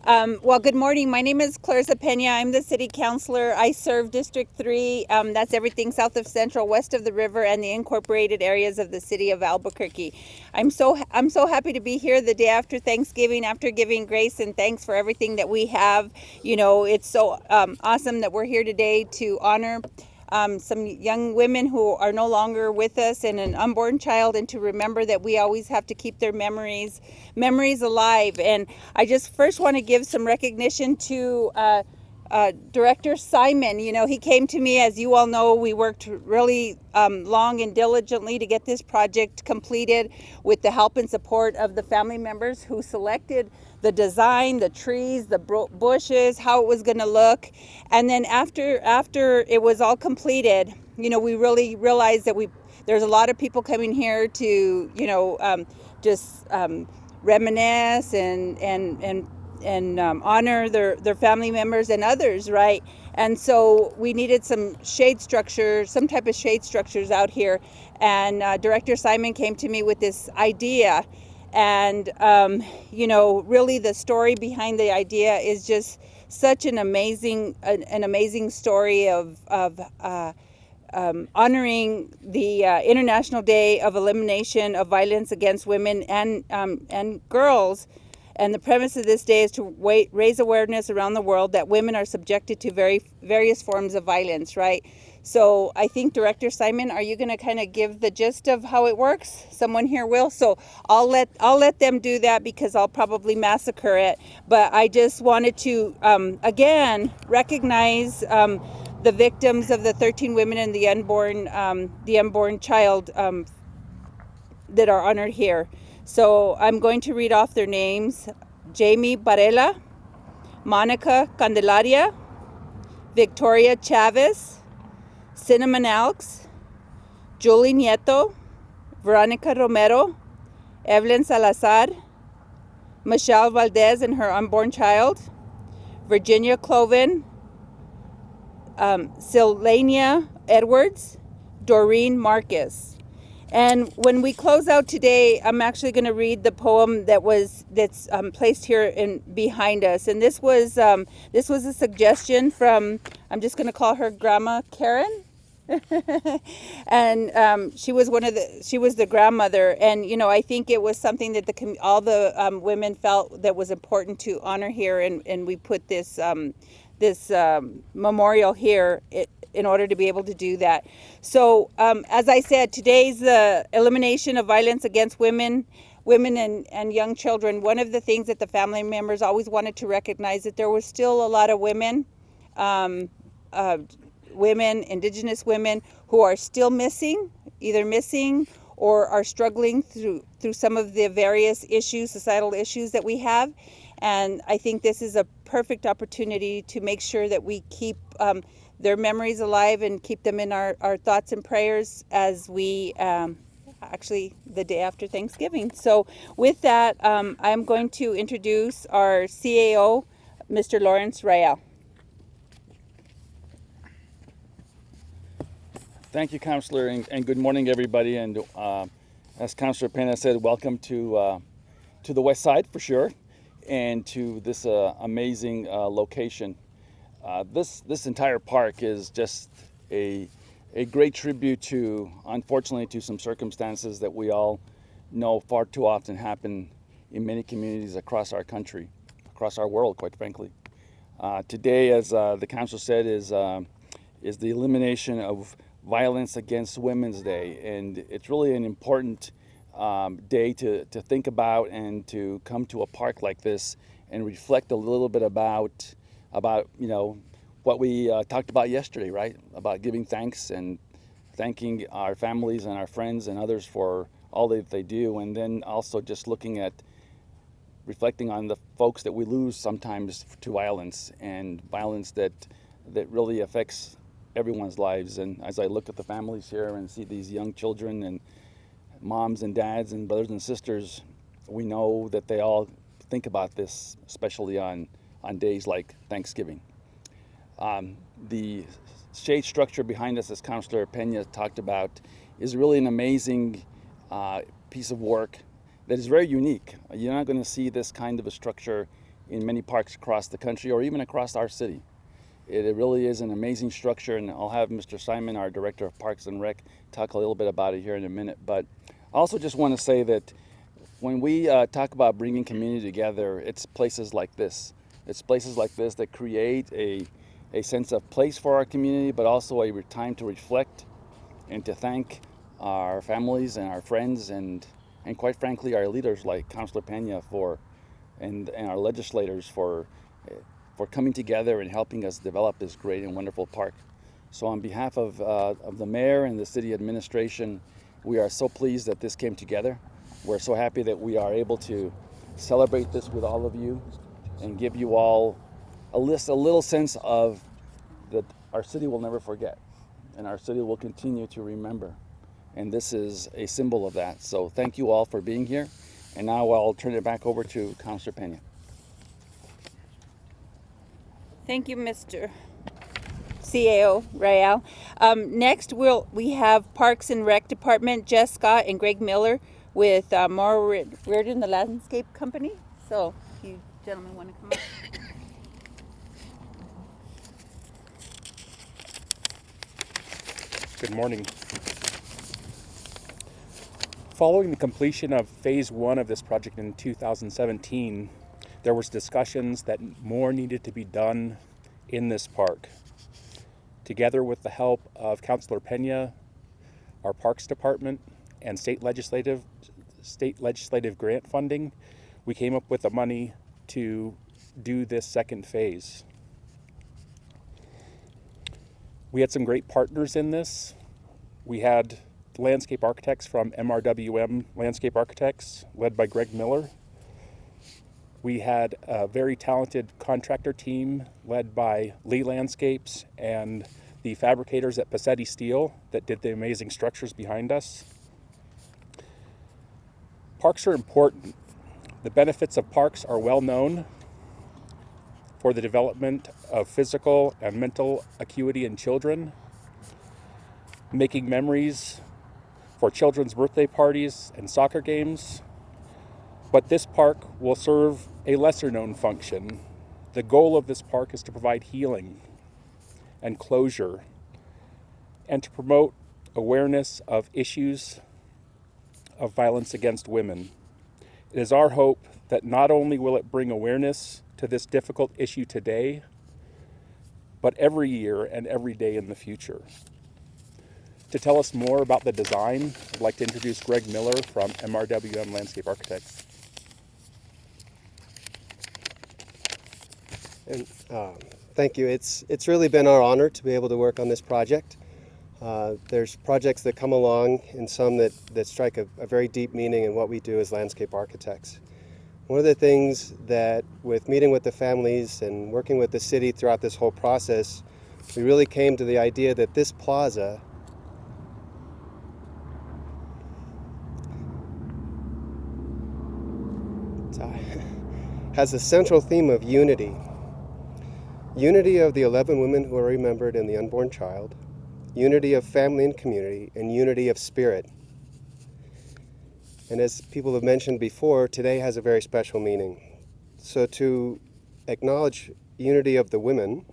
Well, good morning. My name is Klarissa Peña. I'm the city councilor. I serve District 3. That's everything south of Central, west of the river, and the incorporated areas of the city of Albuquerque. I'm so happy to be here the day after Thanksgiving, after giving grace and thanks for everything that we have. You know, it's so awesome that we're here today to honor some young women who are no longer with us and an unborn child, and to remember that we always have to keep their memories alive. And I just first want to give some recognition to Director Simon. You know, he came to me, as you all know, we worked really long and diligently to get this project completed with the help and support of the family members who selected the design, the trees, the bushes, how it was going to look. And then after it was all completed, you know, we really realized that there's a lot of people coming here to, you know, just reminisce and honor their family members and others, right? And so we needed some shade structure, some type of shade structures out here. And Director Simon came to me with this idea. And, you know, really the story behind the idea is just such an amazing story of honoring the International Day of Elimination of Violence Against Women and Girls. And the premise of this day is to raise awareness around the world that women are subjected to various forms of violence, right? So I think, Director Simon, are you going to kind of give the gist of how it works? Someone here will. So I'll let them do that because I'll probably massacre it. But I just wanted to again recognize the victims of the 13 women and the unborn child that are honored here. So I'm going to read off their names: Jamie Barela, Monica Candelaria, Victoria Chavez, Cinnamon Alks, Julie Nieto, Veronica Romero, Evelyn Salazar, Michelle Valdez and her unborn child, Virginia Cloven, Sylvania Edwards, Doreen Marcus. And when we close out today, I'm actually going to read the poem that's placed here behind us. And this was a suggestion from, I'm just going to call her Grandma Karen. And she was the grandmother. And you know, I think it was something that all the women felt that was important to honor here, and we put this memorial here in order to be able to do that. So as I said, today's the elimination of violence against women and young children. One of the things that the family members always wanted to recognize, that there was still a lot of women, Indigenous women, who are still either missing or are struggling through some of the various societal issues that we have. And I think this is a perfect opportunity to make sure that we keep their memories alive and keep them in our thoughts and prayers as we actually the day after Thanksgiving. So with that, I'm going to introduce our CAO, Mr. Lawrence Rael. Thank you, Councilor, and good morning, everybody. And as Councilor Peña said, welcome to the West Side for sure, and to this amazing location. This entire park is just a great tribute to, unfortunately, to some circumstances that we all know far too often happen in many communities across our country, across our world, quite frankly. Today, as the council said, is the Elimination of Violence Against Women's Day, and it's really an important day to think about and to come to a park like this and reflect a little bit about you know what we talked about yesterday, right? About giving thanks and thanking our families and our friends and others for all that they do, and then also just looking at reflecting on the folks that we lose sometimes to violence, and violence that really affects everyone's lives. And as I look at the families here and see these young children and moms and dads and brothers and sisters, we know that they all think about this, especially on days like Thanksgiving. The shade structure behind us, as Councilor Peña talked about, is really an amazing piece of work that is very unique. You're not going to see this kind of a structure in many parks across the country or even across our city. It really is an amazing structure, and I'll have Mr. Simon, our Director of Parks and Rec, talk a little bit about it here in a minute. But I also just want to say that when we talk about bringing community together, it's places like this. It's places like this that create a sense of place for our community, but also a time to reflect and to thank our families and our friends and quite frankly our leaders like Councilor Peña and our legislators for coming together and helping us develop this great and wonderful park. So on behalf of the mayor and the city administration, we are so pleased that this came together. We're so happy that we are able to celebrate this with all of you and give you all a little sense of that our city will never forget and our city will continue to remember. And this is a symbol of that. So thank you all for being here. And now I'll turn it back over to Councilor Peña. Thank you, Mr. CAO Rael. Next, we have Parks and Rec Department, Jess Scott and Greg Miller with Maura Reardon, the landscape company. So, if you gentlemen want to come up. Good morning. Following the completion of phase 1 of this project in 2017, there was discussions that more needed to be done in this park. Together with the help of Councilor Peña, our Parks Department, and state legislative grant funding, we came up with the money to do this second phase. We had some great partners in this. We had landscape architects from MRWM Landscape Architects, led by Greg Miller. We had a very talented contractor team led by Lee Landscapes and the fabricators at Passetti Steel that did the amazing structures behind us. Parks are important. The benefits of parks are well known for the development of physical and mental acuity in children, making memories for children's birthday parties and soccer games. But this park will serve a lesser known function. The goal of this park is to provide healing and closure and to promote awareness of issues of violence against women. It is our hope that not only will it bring awareness to this difficult issue today, but every year and every day in the future. To tell us more about the design, I'd like to introduce Greg Miller from MRWM Landscape Architects. And thank you. It's really been our honor to be able to work on this project. There's projects that come along and some that strike a very deep meaning in what we do as landscape architects. One of the things that with meeting with the families and working with the city throughout this whole process, we really came to the idea that this plaza has a central theme of unity. Unity of the 11 women who are remembered in the unborn child, unity of family and community, and unity of spirit. And as people have mentioned before, today has a very special meaning. So to acknowledge unity of the women,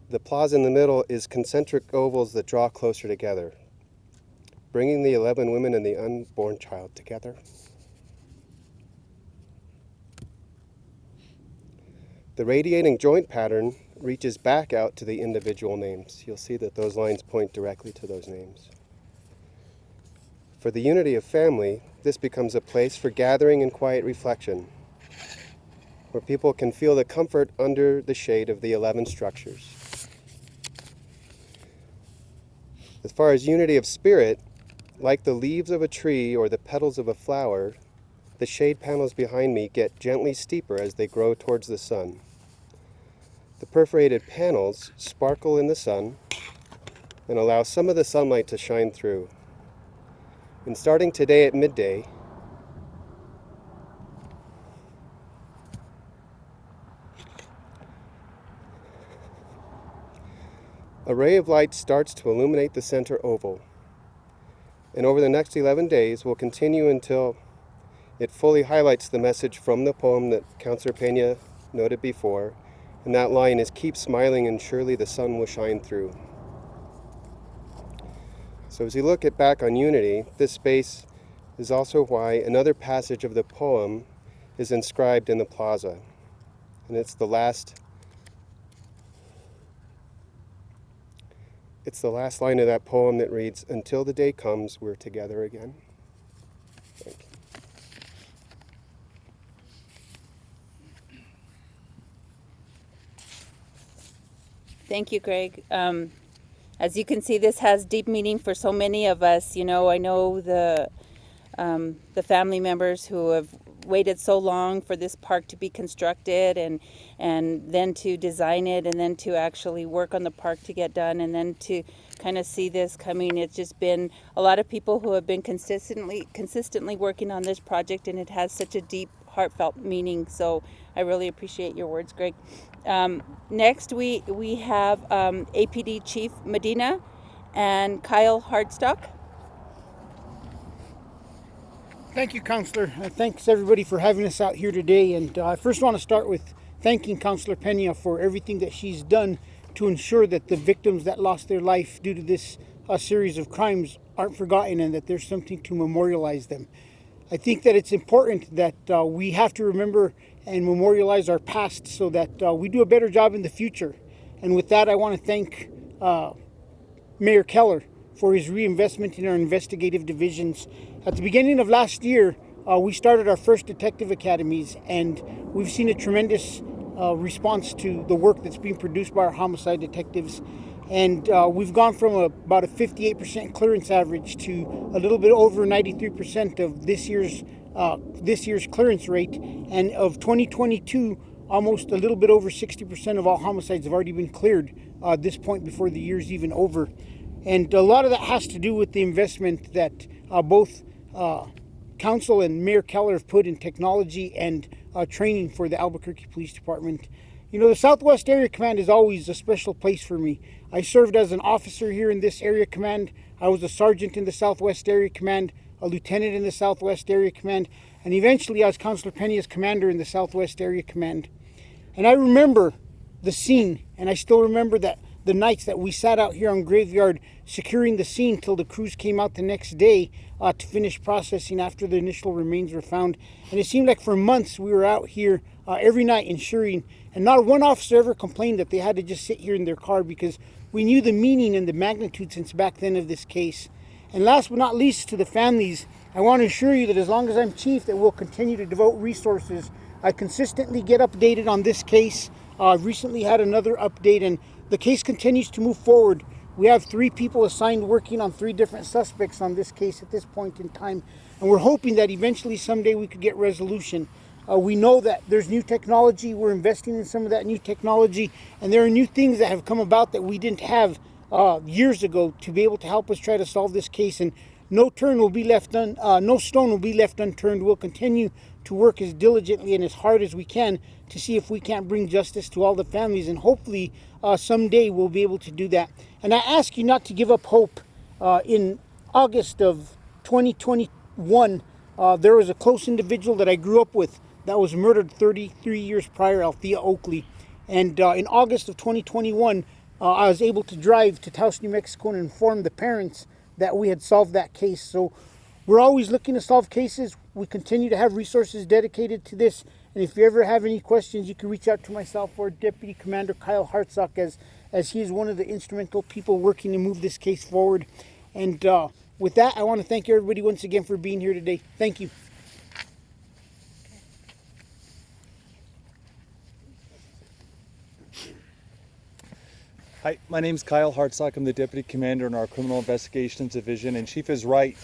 the plaza in the middle is concentric ovals that draw closer together, bringing the 11 women and the unborn child together. The radiating joint pattern reaches back out to the individual names. You'll see that those lines point directly to those names. For the unity of family, this becomes a place for gathering and quiet reflection, where people can feel the comfort under the shade of the 11 structures. As far as unity of spirit, like the leaves of a tree or the petals of a flower, the shade panels behind me get gently steeper as they grow towards the sun. The perforated panels sparkle in the sun and allow some of the sunlight to shine through. And starting today at midday, a ray of light starts to illuminate the center oval. And over the next 11 days will continue until It fully highlights the message from the poem that Councilor Peña noted before, and that line is, "Keep smiling and surely the sun will shine through." So as you look back on unity, this space is also why another passage of the poem is inscribed in the plaza. And it's the last line of that poem that reads, "Until the day comes, we're together again." Thank you. Thank you, Greg. As you can see, this has deep meaning for so many of us. You know, I know the family members who have waited so long for this park to be constructed, and then to design it, and then to actually work on the park to get done, and then to kind of see this coming. It's just been a lot of people who have been consistently working on this project, and it has such a deep, heartfelt meaning. So I really appreciate your words, Greg. Next, we have APD Chief Medina and Kyle Hardstock. Thank you, Councilor. Thanks everybody for having us out here today. And I first want to start with thanking Councilor Peña for everything that she's done to ensure that the victims that lost their life due to this series of crimes aren't forgotten, and that there's something to memorialize them. I think that it's important that we have to remember and memorialize our past so that we do a better job in the future. And with that, I want to thank Mayor Keller for his reinvestment in our investigative divisions. At the beginning of last year, we started our first detective academies, and we've seen a tremendous response to the work that's being produced by our homicide detectives. And we've gone from about a 58% clearance average to a little bit over 93% of this year's clearance rate. And of 2022, almost a little bit over 60% of all homicides have already been cleared at this point before the year's even over. And a lot of that has to do with the investment that both Council and Mayor Keller have put in technology and training for the Albuquerque Police Department. You know, the Southwest Area Command is always a special place for me. I served as an officer here in this area command. I was a sergeant in the Southwest Area Command, a lieutenant in the Southwest Area Command, and eventually I was Councilor Peña's commander in the Southwest Area Command. And I remember the scene, and I still remember that the nights that we sat out here on Graveyard securing the scene till the crews came out the next day to finish processing after the initial remains were found. And it seemed like for months we were out here every night ensuring, and not one officer ever complained that they had to just sit here in their car, because we knew the meaning and the magnitude since back then of this case. And last but not least, to the families, I want to assure you that as long as I'm chief, that we'll continue to devote resources. I consistently get updated on this case. I've recently had another update, and the case continues to move forward. We have 3 people assigned working on 3 different suspects on this case at this point in time, and we're hoping that eventually someday we could get resolution. We know that there's new technology. We're investing in some of that new technology, and there are new things that have come about that we didn't have years ago to be able to help us try to solve this case. And no stone will be left unturned. We'll continue to work as diligently and as hard as we can to see if we can't bring justice to all the families, and hopefully someday we'll be able to do that. And I ask you not to give up hope. In August of 2021, there was a close individual that I grew up with that was murdered 33 years prior, Althea Oakley. And in August of 2021, I was able to drive to Taos, New Mexico, and inform the parents that we had solved that case. So we're always looking to solve cases. We continue to have resources dedicated to this. And if you ever have any questions, you can reach out to myself or Deputy Commander Kyle Hardstock, as he is one of the instrumental people working to move this case forward. And with that, I want to thank everybody once again for being here today. Thank you. Hi, my name is Kyle Hardstock. I'm the Deputy Commander in our Criminal Investigations Division, and Chief is right.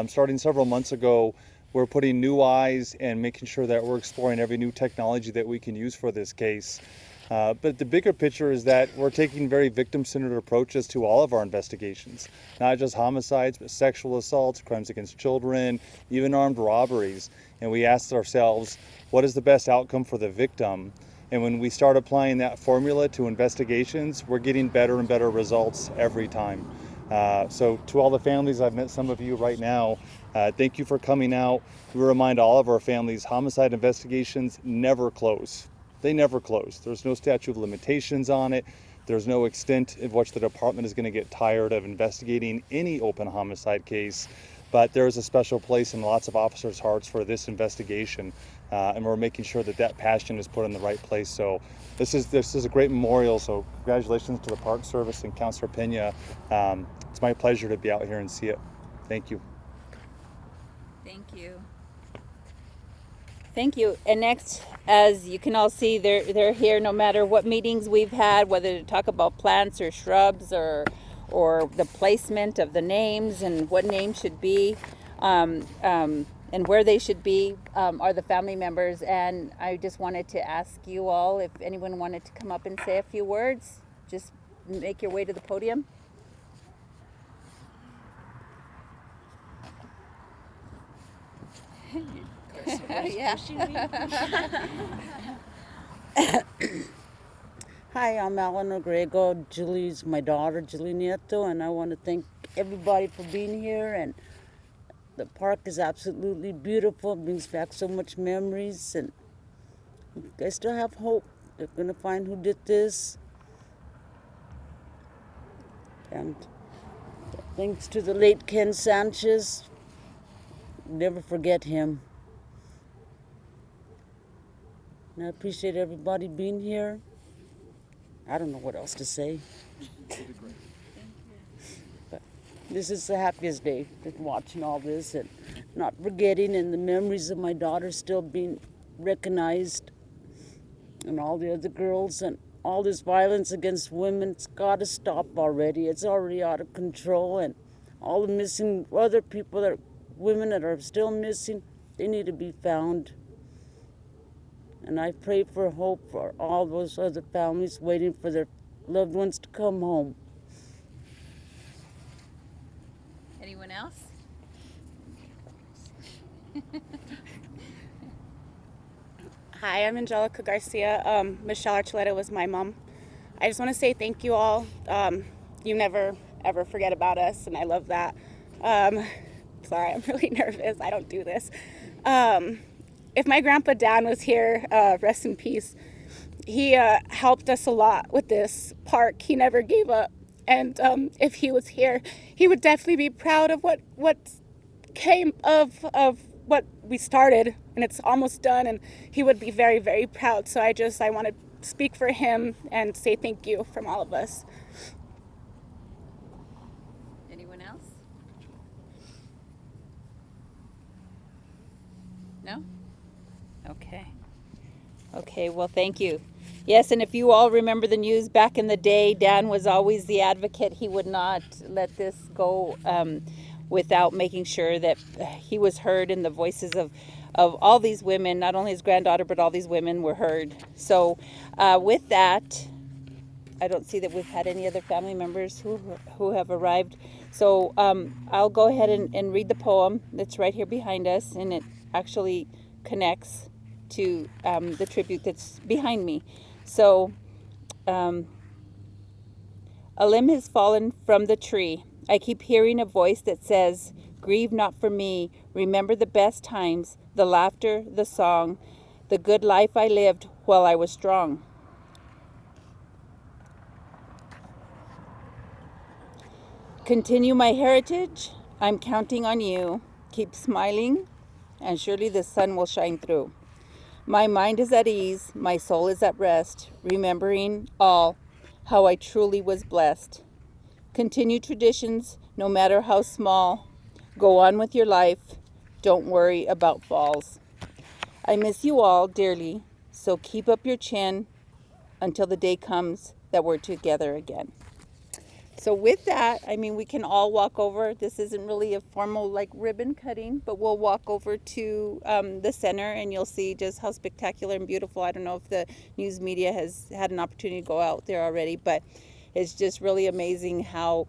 Starting several months ago, we're putting new eyes and making sure that we're exploring every new technology that we can use for this case. But the bigger picture is that we're taking very victim-centered approaches to all of our investigations, not just homicides, but sexual assaults, crimes against children, even armed robberies. And we asked ourselves, what is the best outcome for the victim? And when we start applying that formula to investigations, we're getting better and better results every time. So to all the families, I've met some of you right now, thank you for coming out. We remind all of our families, homicide investigations never close. They never close. There's no statute of limitations on it. There's no extent in which the department is going to get tired of investigating any open homicide case, but there is a special place in lots of officers' hearts for this investigation, and we're making sure that that passion is put in the right place. So this is a great memorial, so congratulations to the Park Service and Councilor Peña. It's my pleasure to be out here and see it. Thank you. Thank you. Thank you. And next, as you can all see, they're here no matter what meetings we've had, whether to talk about plants or shrubs or the placement of the names and what names should be and where they should be are the family members. And I just wanted to ask you all if anyone wanted to come up and say a few words. Just make your way to the podium. Yeah. Hi, I'm Eleanor Grego. Julie's my daughter, Julie Nieto, and I want to thank everybody for being here. And the park is absolutely beautiful. It brings back so much memories, and I still have hope. They're going to find who did this. And thanks to the late Ken Sanchez. Never forget him. And I appreciate everybody being here. I don't know what else to say. But this is the happiest day, just watching all this and not forgetting, and the memories of my daughter still being recognized, and all the other girls, and all this violence against women. It's got to stop already. It's already out of control, and all the missing other people that are women that are still missing, they need to be found. And I pray for hope for all those other families waiting for their loved ones to come home. Anyone else? Hi, I'm Angelica Garcia. Michelle Archuleta was my mom. I just want to say thank you all. You never, ever forget about us, and I love that. Sorry, I'm really nervous. I don't do this. If my grandpa Dan was here, rest in peace, he helped us a lot with this park. He never gave up. And if he was here, he would definitely be proud of what came of what we started, and it's almost done, and he would be very, very proud. So I want to speak for him and say thank you from all of us. Anyone else? No? Okay, well, thank you. Yes, and if you all remember the news back in the day, Dan was always the advocate. He would not let this go without making sure that he was heard, and the voices of all these women, not only his granddaughter, but all these women were heard. So with that, I don't see that we've had any other family members who have arrived. So I'll go ahead and read the poem that's right here behind us, and it actually connects to the tribute that's behind me. So, a limb has fallen from the tree. I keep hearing a voice that says, grieve not for me, remember the best times, the laughter, the song, the good life I lived while I was strong. Continue my heritage, I'm counting on you. Keep smiling, and surely the sun will shine through. My mind is at ease, my soul is at rest, remembering all, how I truly was blessed. Continue traditions, no matter how small. Go on with your life, don't worry about falls. I miss you all dearly, so keep up your chin until the day comes that we're together again. So with that, I mean, we can all walk over. This isn't really a formal like ribbon cutting, but we'll walk over to the center, and you'll see just how spectacular and beautiful. I don't know if the news media has had an opportunity to go out there already, but it's just really amazing how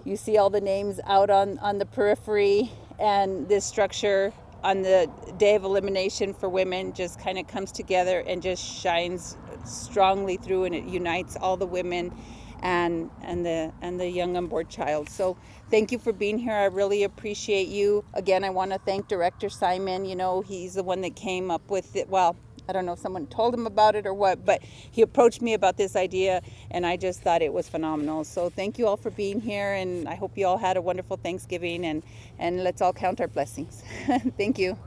you see all the names out on the periphery, and this structure on the day of elimination for women just kind of comes together and just shines strongly through, and it unites all the women. and the young unborn child. So thank you for being here. I really appreciate you. Again, I want to thank Director Simon. You know, he's the one that came up with it. Well, I don't know if someone told him about it or what, but he approached me about this idea, and I just thought it was phenomenal. So thank you all for being here, and I hope you all had a wonderful Thanksgiving, and let's all count our blessings. Thank you.